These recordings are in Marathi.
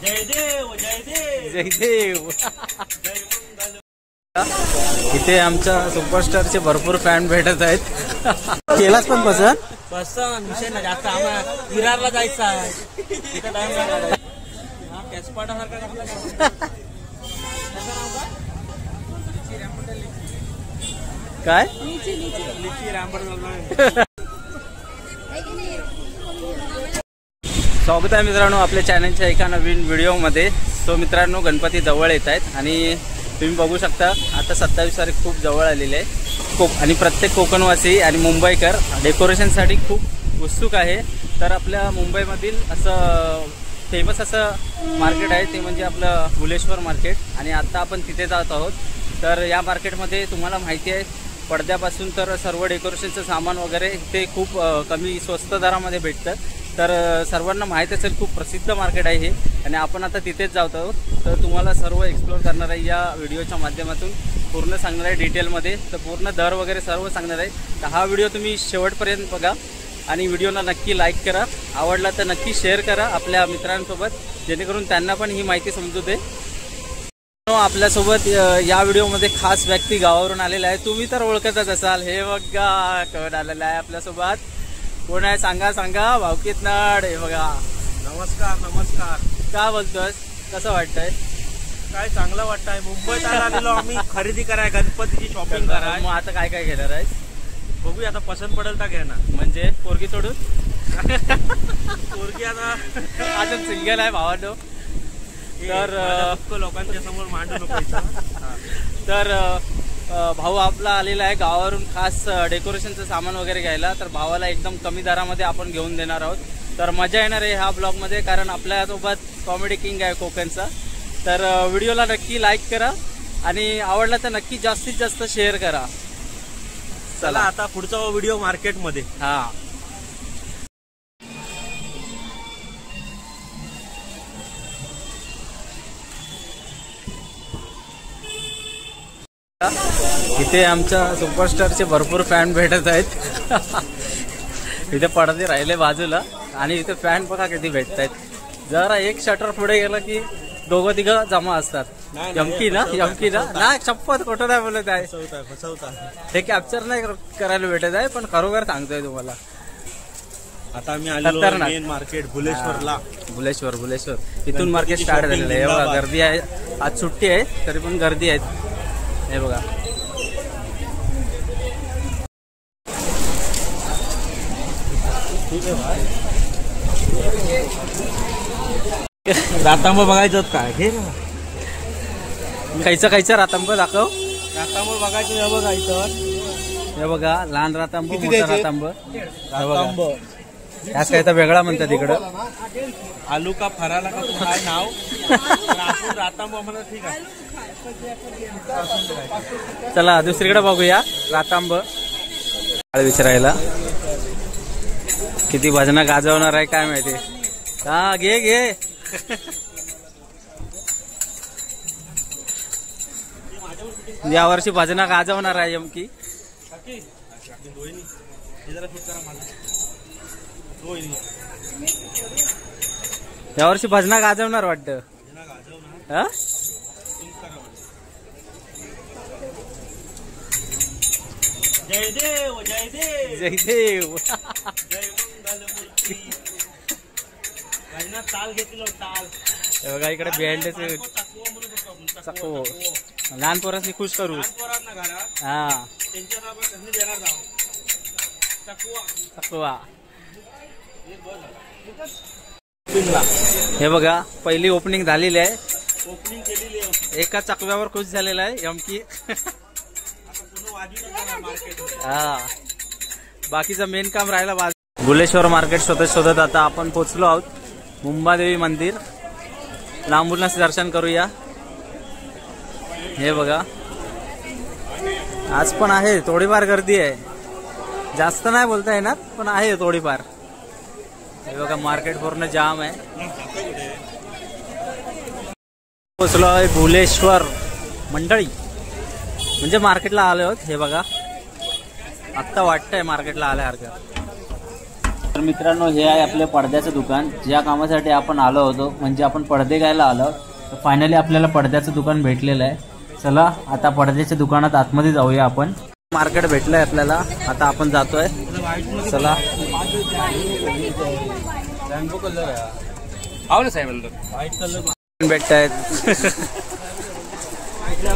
जय देव जय देव जय देव. इथे आमच्या सुपरस्टारचे भरपूर फॅन भेटत आहेत. केलास पण पसंत पसंत विषय ना जास्त. आम्हाला विरारला जायचं आहे. तिथं टाइम काय स्वागत आहे मित्रांनो आपल्या चॅनलच्या एका नवीन व्हिडिओमध्ये. सो मित्रांनो गणपती जवळ येत आहेत आणि तुम्ही बघू शकता आता 27 तारीख खूप जवळ आलेली आहे. आणि प्रत्येक कोकणवासी आणि मुंबईकर डेकोरेशनसाठी खूप उत्सुक आहे. तर आपल्या मुंबईमधील असं फेमस असं मार्केट आहे ते म्हणजे आपलं भुलेश्वर मार्केट. आणि आता आपण तिथे जात आहोत. तर या मार्केटमध्ये तुम्हाला माहिती आहे पडद्यापासून तर सर्व डेकोरेशनचं सामान वगैरे ते खूप कमी स्वस्त दरामध्ये भेटतं. तर सर्वांना माहीत असेल खूप प्रसिद्ध मार्केट आहे हे. आणि आपण आता तिथेच जात आहोत. तर तुम्हाला सर्व एक्सप्लोर करणार आहे या व्हिडिओच्या माध्यमातून. पूर्ण सांगणार आहे डिटेलमध्ये. तर पूर्ण दर वगैरे सर्व सांगणार आहे. तर हा व्हिडिओ तुम्ही शेवटपर्यंत बघा आणि व्हिडिओला नक्की लाईक करा. आवडला तर नक्की शेअर करा आपल्या मित्रांसोबत जेणेकरून त्यांना पण ही माहिती समजू दे. आपल्यासोबत या व्हिडिओमध्ये खास व्यक्ती गावावरून आलेला आहे. तुम्ही तर ओळखतच असाल. हे बघा कोण आलेला आहे आपल्यासोबत. कोण आहे सांगा सांगा. भावकीत नाड. हे बघा. नमस्कार नमस्कार. काय बोलतोय कसं वाटतंय. काय चांगलं वाटतंय. मुंबईत आलेलो आम्ही खरेदी कराय गणपतीची शॉपिंग कराय. मग आता काय काय घेणार आहे बघूया आता पसंत पडेल तर घेणार. म्हणजे पोरगी सोडून पोरगी आता अजून सिंगल आहे भावानो. तर लोकांच्या समोर मांडू नको. तर भाऊ आपला आलेला आहे गावावरून खास डेकोरेशनचं सामान वगैरे घ्यायला. तर भावाला एकदम कमी दरामध्ये आपण घेऊन देणार आहोत. तर मजा येणार आहे ह्या ब्लॉगमध्ये कारण आपल्यासोबत कॉमेडी किंग आहे कोकणचा. तर व्हिडिओला नक्की लाईक करा आणि आवडला तर नक्की जास्तीत जास्त शेअर करा. चला आता पुढचा व्हिडिओ मार्केटमध्ये. हा इथे आमच्या सुपरस्टारचे भरपूर फॅन भेटत आहेत. इथे पडदे राहिले बाजूला आणि इथे फॅन बघा किती भेटत आहेत. जरा एक शटर पुढे गेला की दोघं तिघं जमा असतात. यमकी ना यमकी ना नाही शपथ खोटं नाही बोलत आहे. हे कॅप्चर नाही करायला भेटत आहे पण खरोखर सांगतोय तुम्हाला. आता आम्ही आलेलो मेन मार्केट भुलेश्वरला. भुलेश्वर इथून मार्केट स्टार्ट झालेलं आहे. बघा गर्दी आहे. आज सुट्टी आहे तरी पण गर्दी आहे. हे बघा रातांब बघायचं काय घे खायचं रातांब दाखव. रातांब बघायचं हे बघायचं. हे बघा लहान रातांब मोठा रातांब. याच काय तर वेगळा म्हणतात इकडं. आलू का फराला का काय नाव रातांब म्हणा. ठीक आहे चला दुसरीकडे बघूया. रातांब विचारायला किती भजना गाजवणार आहे काय माहिती. हा घे घे. यावर्षी भजना गाजवणार आहे यमकी. यावर्षी भजना गाजवणार वाटतं. हा जय देव जय देव जय देव. जय मंगलमूर्ती. ताल घेतलो ताल. बघा इकडे बिहाइंड चकवो लहान पोरांनी खुश करू. हा चकवा. हे बघा पहिली ओपनिंग झालेली आहे. ओपनिंग केलेली आहे. एका चकव्यावर खुश झालेला आहे यमकी. हा बाकीचं मेन काम राहिला. भुलेश्वर मार्केट शोधत आता आपण पोहोचलो आहोत. मुंबादेवी मंदिर लांबूनच दर्शन करूया. हे बघा आज पण आहे थोडीफार गर्दी आहे. जास्त नाही बोलता येणार पण आहे थोडीफार. हे बघा मार्केट पूर्ण जाम आहे. पोहोचलो आहे भुलेश्वर मंडळी म्हणजे मार्केटला आलो आहोत. हे बघा आत्ता वाटतंय मार्केटला आल्यासारखं. तर मित्रांनो, हे आहे आपल्या पडद्याचं दुकान. ज्या कामासाठी आपण आलो होतो, म्हणजे आपण पडदे घ्यायला आलो, तर फायनली आपल्याला पडद्याचं दुकान भेटलेलं आहे. चला आता पडद्याच्या दुकानात आतमध्ये जाऊया आपण. मार्केट भेटलंय आपल्याला, आता आपण जातोय. चला. रॅम्बो कलर आहे. आव ना साहेब, व्हाईट कलर भेटत आहेत.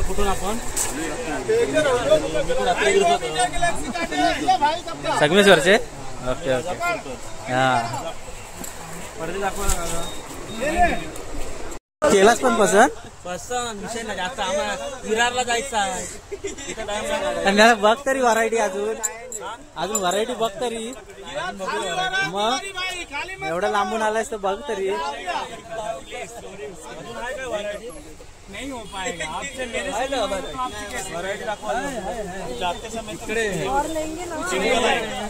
कुठून आपण संगमेश्वरचे. Okay okay. हा, पडदे दाखवा. केलाच पण पसंत विषय नाही जास्त. आम्हाला विरारला जायचं आहे. आणि बघ तरी व्हरायटी, अजून व्हरायटी बघ तरी. मग एवढं लांबून आलायस तर बघ तरी. नहीं हो पाएगा आपसे. मेरे से वैरायटी दाखवा. जाते समय इकडे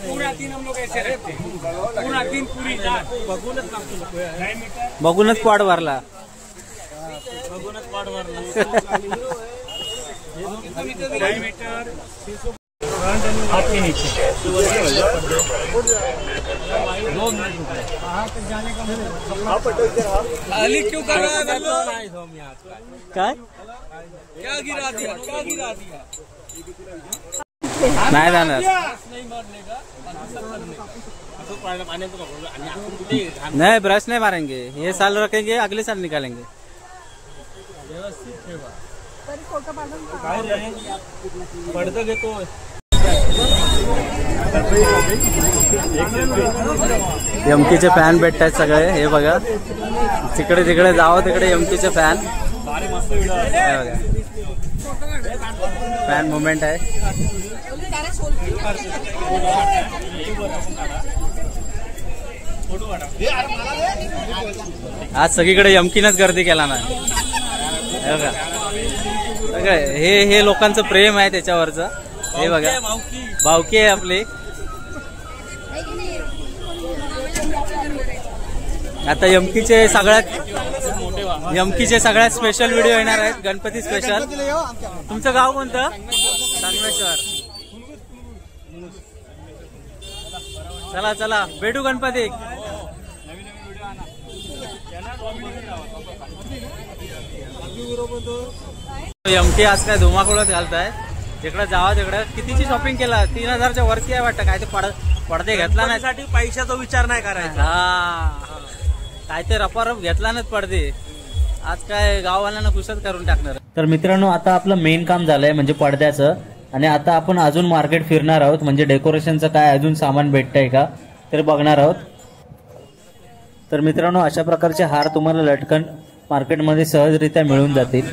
पूरा दिन हम लोग ऐसे रहते हैं. पूरा दिन पूरी रात बघूनच पाड भरला. बघूनच पाड भरला. आपके नीचे खाली क्यों कर रहा है? काय क्या गिरा दिया, क्या गिरा दिया? नाही जाणार. नहीं, ब्रश नहीं मारेंगे. ये साल रखेंगे, अगले साल निकालेंगे. पडदं घेतो. एमकीचे फॅन भेटतात सगळे. हे बघा, तिकडे तिकडे जावं, तिकडे एमकीचे फॅन. फॅन मुवमेंट आहे. आज सगळीकडे एमकीनच गर्दी केला ना. हे लोकांचं प्रेम आहे त्याच्यावरचं. हे बघा, भावकी आहे आपली. आता एमकीचे सगळ्यात स्पेशल व्हिडिओ येणार आहेत. गणपती स्पेशल. तुमचं गाव कोणतं? संगमेश्वर. चला चला, भेटू गणपती. एमकी आज काय धुमाकूळच घालताय. तिकडे जावा, तिकडे कितीची शॉपिंग केला? 3000च्या वरती आहे वाटतं. काय ते पडदे घेतला नाही. साठी पैशाचा विचार नाही करायचा. हा, काय ते रपारप घेतला नाच पडदे. आज काय गाववाल्यांना खुशच करून टाकणार. तर मित्रांनो, आता आपलं मेन काम झालंय म्हणजे पडद्याचं. आणि आता आपण अजून मार्केट फिरणार आहोत. म्हणजे डेकोरेशनचं काय अजून सामान भेटतंय का ते बघणार आहोत. तर मित्रांनो, अशा प्रकारचे हार तुम्हाला लटकन मार्केटमध्ये सहजरित्या मिळून जातील.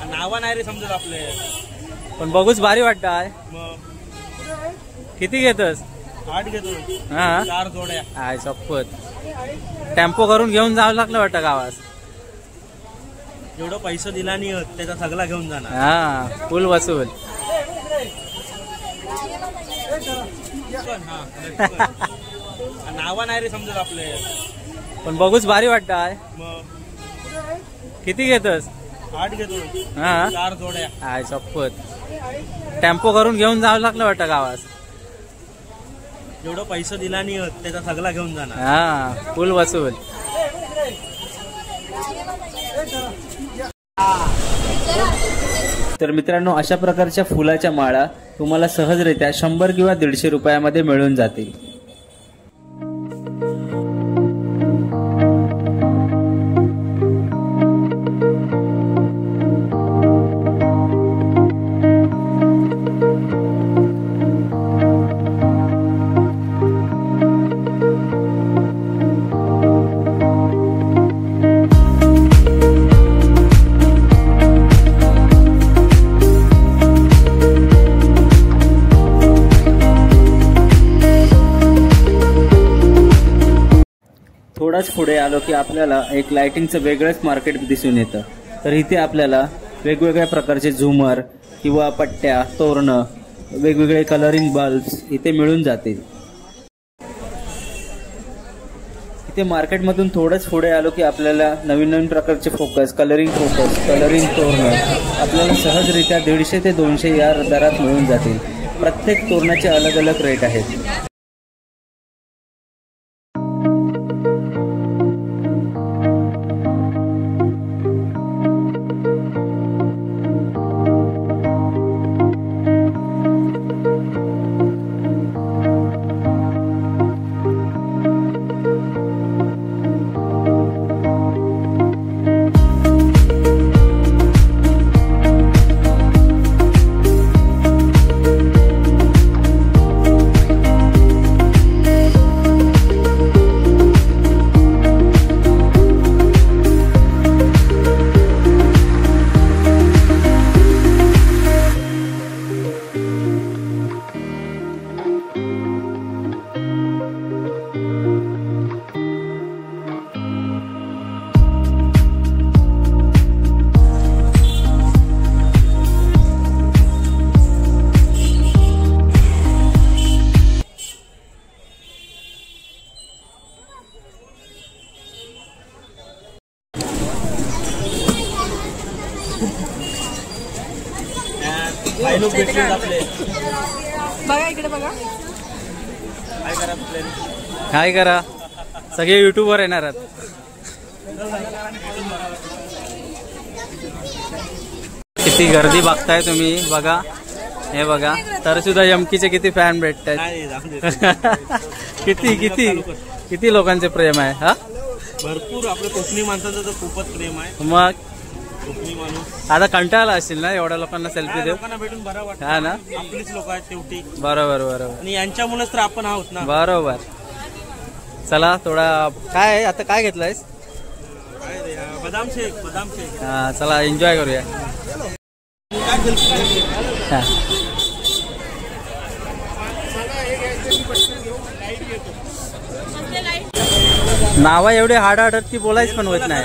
नावा नाही रे समजत आपले, पण बघूच भारी वाटत आहे. किती घेतोस? 8 घेतो. हा, 4 जोड्या. हाय शपथ. टेम्पो करून घेऊन जावं लागलं वाटतं गावात. जेवढं पैसा दिला नाही त्याचा सगळा घेऊन जाणार. हा, फुल वसूल. नावा नाही रे समजत आपले, पण बघूच भारी वाटत आहे. किती घेतोस? 8 घेतो. हा, 4 जोड्या. हाय शपथ. टेम्पो करून घेऊन जावं लागलं वाटतं गावात. जेवढं पैसा दिला नाही त्याचा सगळा घेऊन जाणार. हा, फुल वसूल. तर मित्रांनो, अशा प्रकारच्या फुलाच्या माळा तुम्हाला सहजरित्या 100 किंवा 150 रुपयामध्ये मिळून जातील. थोडाच पुढे आलो की आपल्याला एक लाइटिंगचं वेगळंच मार्केट दिसून येतं. तर इथे आपल्याला वेगवेगळ्या प्रकारचे झुमर किंवा पट्ट्या, तोरणं, वेगवेगळे कलरिंग बल्ब्स इथे मिळून जातील. इथे मार्केटमधून थोडंच पुढे आलो की आपल्याला नवीन नवीन प्रकारचे कलरिंग तोरणं आपल्याला सहजरित्या 150 ते 200 या दरात मिळून जातील. प्रत्येक तोरणाचे अलग अलग रेट आहेत. बघा इकडे बघा. काय करा सगळे युट्यूबवर येणार आहेत. किती गर्दी बघताय तुम्ही बघा. हे बघा तर सुद्धा यमकीचे किती फॅन भेटतात. किती किती किती लोकांचे प्रेम आहे. हा भरपूर आपल्या कोकणी माणसाचं तर खूपच प्रेम आहे. मग कोकणी माणूस आता कंटाळला असेल ना एवढ्या लोकांना सेल्फी देऊ. लोकांना भेटून बरं वाटतं. हा ना आपलीच लोक आहेत शेवटी. बरोबर बरोबर आणि यांच्यामुळेच तर आपण आहोत ना. बरोबर. चला थोडा काय आता काय घेतलंयस. बदाम शेक. बदाम शेक. हा चला एन्जॉय करूया. हा. नावा एवढे हार्ड हार्ड की बोलायच पण होत नाही.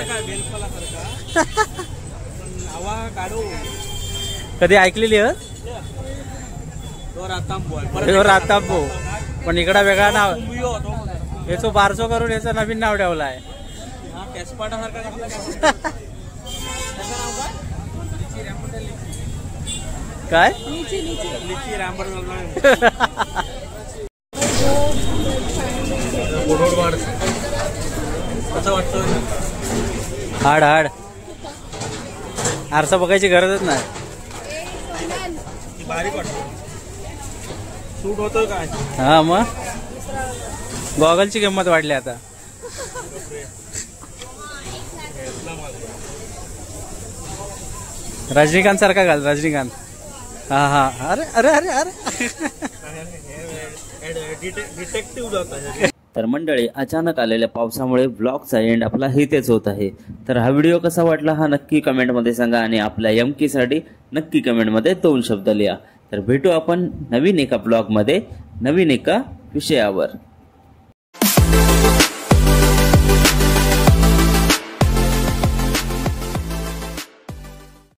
कधी ऐकलेली रातांबो पण इकडा वेगळा नाव. याचं बारसो करून याचं नवीन नाव ठेवलं आहे. काय हाड हाड आरसा बघायची गरजच नाही. बारीक वाटतो. सूट होतोय काय. हा मग गॉगलची किंमत वाढली आता. रजनीकांत सारखा घाल. रजनीकांत. हा हा अरे अरे अरे अरे डिटेक्टिव्ह. तर मंडळी अचानक आलेल्या पावसामुळे ब्लॉगचा एंड आपला इथेच होत आहे. तर हा व्हिडिओ कसा वाटला हा नक्की कमेंटमध्ये सांगा आणि आपल्या यमकीसाठी नक्की कमेंटमध्ये 2 शब्द लिहा. तर भेटू आपण नवीन एका ब्लॉगमध्ये नवीन एका विषयावर.